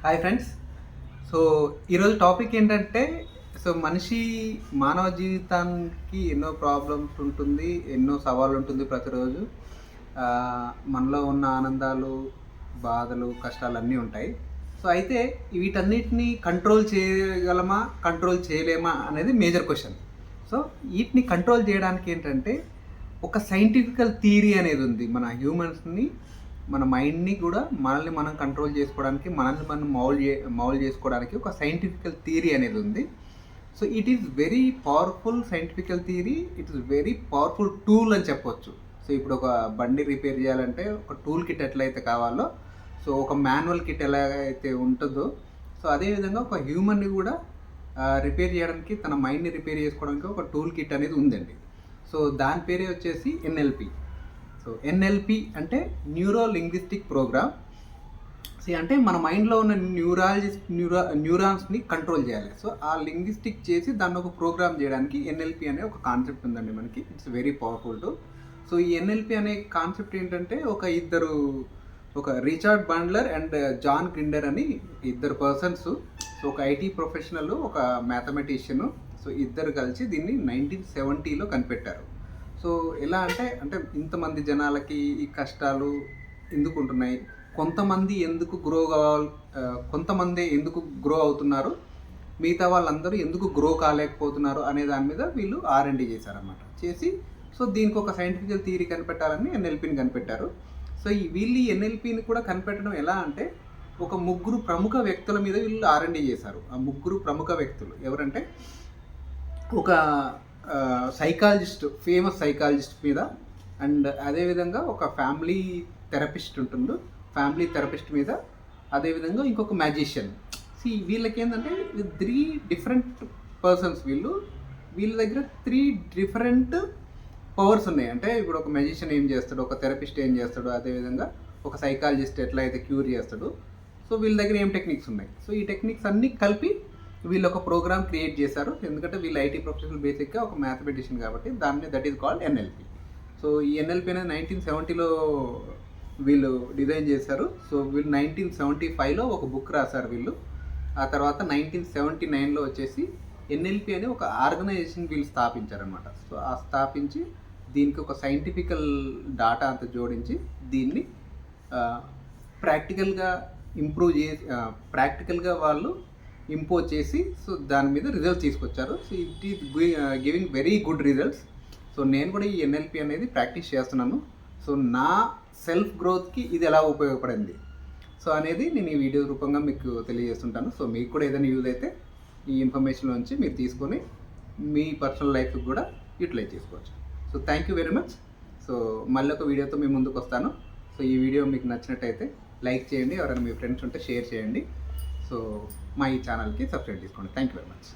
Hi friends. So ఈరోజు topic ఏంటంటే, మనిషి మానవ జీవితానికి ఎన్నో ప్రాబ్లమ్స్ ఉంటుంది, ఎన్నో సవాళ్ళు ఉంటుంది ప్రతిరోజు. మనలో ఉన్న ఆనందాలు, బాధలు, కష్టాలు అన్నీ ఉంటాయి. సో అయితే వీటన్నిటిని కంట్రోల్ చేయగలమా, కంట్రోల్ చేయలేమా అనేది మేజర్ క్వశ్చన్. సో వీటిని కంట్రోల్ చేయడానికి ఏంటంటే ఒక సైంటిఫికల్ థియరీ అనేది ఉంది. మన హ్యూమన్స్ని, మన మైండ్ని కూడా మనల్ని మనం కంట్రోల్ చేసుకోవడానికి, మనల్ని మనం మౌల్డ్ చేసుకోవడానికి ఒక సైంటిఫికల్ థియరీ అనేది ఉంది. So it is very powerful scientifical theory. It is very powerful tool అని చెప్పొచ్చు. సో ఇప్పుడు ఒక బండి రిపేర్ చేయాలంటే ఒక టూల్ కిట్ ఎట్లయితే కావాలో, సో ఒక మాన్యువల్ కిట్ ఎలా అయితే ఉంటుందో, సో అదేవిధంగా ఒక హ్యూమన్ని కూడా రిపేర్ చేయడానికి, తన మైండ్ని రిపేర్ చేసుకోవడానికి ఒక టూల్ కిట్ అనేది ఉందండి. సో దాని పేరే వచ్చేసి ఎన్ఎల్పి. సో ఎన్ఎల్పి అంటే న్యూరో లింగ్విస్టిక్ ప్రోగ్రామ్. అంటే మన మైండ్లో ఉన్న న్యూరాన్స్ని కంట్రోల్ చేయాలి. సో ఆ లింగ్విస్టిక్ చేసి దాన్ని ఒక ప్రోగ్రామ్ చేయడానికి ఎన్ఎల్పి అనే ఒక కాన్సెప్ట్ ఉందండి మనకి. It's very powerful to. So ఈ ఎన్ఎల్పి అనే కాన్సెప్ట్ ఏంటంటే, ఒక రిచర్డ్ బండ్లర్ అండ్ జాన్ గ్రిండర్ అని ఇద్దరు పర్సన్స్. సో ఒక ఐటీ ప్రొఫెషనల్, ఒక మ్యాథమెటిషియన్. సో ఇద్దరు కలిసి దీన్ని 1970లో కనిపెట్టారు. సో ఎలా అంటే ఇంతమంది జనాలకి ఈ కష్టాలు ఎందుకు ఉంటున్నాయి, కొంతమంది ఎందుకు కొంతమంది ఎందుకు గ్రో అవుతున్నారు, మిగతా వాళ్ళందరూ ఎందుకు గ్రో కాలేకపోతున్నారు అనే దాని మీద వీళ్ళు R&D చేశారన్నమాట. చేసి సో దీనికి ఒక సైంటిఫికల్ థియరీ కనిపెట్టాలని ఎన్ఎల్పిని కనిపెట్టారు. సో వీళ్ళు ఈ ఎన్ఎల్పిని కూడా కనిపెట్టడం ఎలా అంటే, ఒక ముగ్గురు ప్రముఖ వ్యక్తుల మీద వీళ్ళు R&D చేశారు. ఆ ముగ్గురు ప్రముఖ వ్యక్తులు ఎవరంటే, ఒక ఫేమస్ సైకాలజిస్ట్ మీద, అండ్ అదేవిధంగా ఒక ఫ్యామిలీ థెరపిస్ట్ మీద, అదేవిధంగా ఇంకొక మ్యాజిషియన్. వీళ్ళకి ఏంటంటే 3 డిఫరెంట్ పర్సన్స్. వీళ్ళ దగ్గర 3 డిఫరెంట్ పవర్స్ ఉన్నాయి. అంటే ఇప్పుడు ఒక మ్యాజిషియన్ ఏం చేస్తాడు, ఒక థెరపిస్ట్ ఏం చేస్తాడు, అదేవిధంగా ఒక సైకాలజిస్ట్ ఎట్లా అయితే క్యూర్ చేస్తాడు. సో వీళ్ళ దగ్గర ఏం టెక్నిక్స్ ఉన్నాయి. సో ఈ టెక్నిక్స్ అన్నీ కలిపి వీళ్ళు ఒక ప్రోగ్రామ్ క్రియేట్ చేశారు. ఎందుకంటే వీళ్ళు ఐటీ ప్రొఫెషనల్, బేసిక్గా ఒక మ్యాథమెటిషియన్ కాబట్టి that is called NLP. So ఈ ఎన్ఎల్పి అనేది 1970లో వీళ్ళు డిజైన్ చేశారు. సో వీళ్ళు 1975లో ఒక బుక్ రాశారు వీళ్ళు. ఆ తర్వాత 1979లో వచ్చేసి ఎన్ఎల్పి అనే ఒక ఆర్గనైజేషన్ వీళ్ళు స్థాపించారనమాట. సో ఆ స్థాపించి దీనికి ఒక సైంటిఫికల్ డాటా అంతా జోడించి దీన్ని ప్రాక్టికల్గా వాళ్ళు ఇంపోజ్ చేసి, సో దాని మీద రిజల్ట్స్ తీసుకొచ్చారు. So it is giving very good results. So నేను కూడా ఈ ఎన్ఎల్పి అనేది ప్రాక్టీస్ చేస్తున్నాను. సో నా సెల్ఫ్ గ్రోత్కి ఇది ఎలా ఉపయోగపడింది సో అనేది నేను ఈ వీడియో రూపంగా మీకు తెలియజేస్తుంటాను. సో మీకు కూడా ఏదైనా యూజ్ అయితే ఈ ఇన్ఫర్మేషన్లోంచి మీరు తీసుకొని మీ పర్సనల్ లైఫ్కి కూడా యూటిలైజ్ చేసుకోవచ్చు. So thank you very much. So మళ్ళీ ఒక వీడియోతో మీ ముందుకు వస్తాను. సో ఈ వీడియో మీకు నచ్చినట్టయితే లైక్ చేయండి, ఎవరైనా మీ ఫ్రెండ్స్ ఉంటే షేర్ చేయండి. సో మా ఈ ఛానల్కి సబ్స్క్రైబ్ చేసుకోండి. Thank you very much.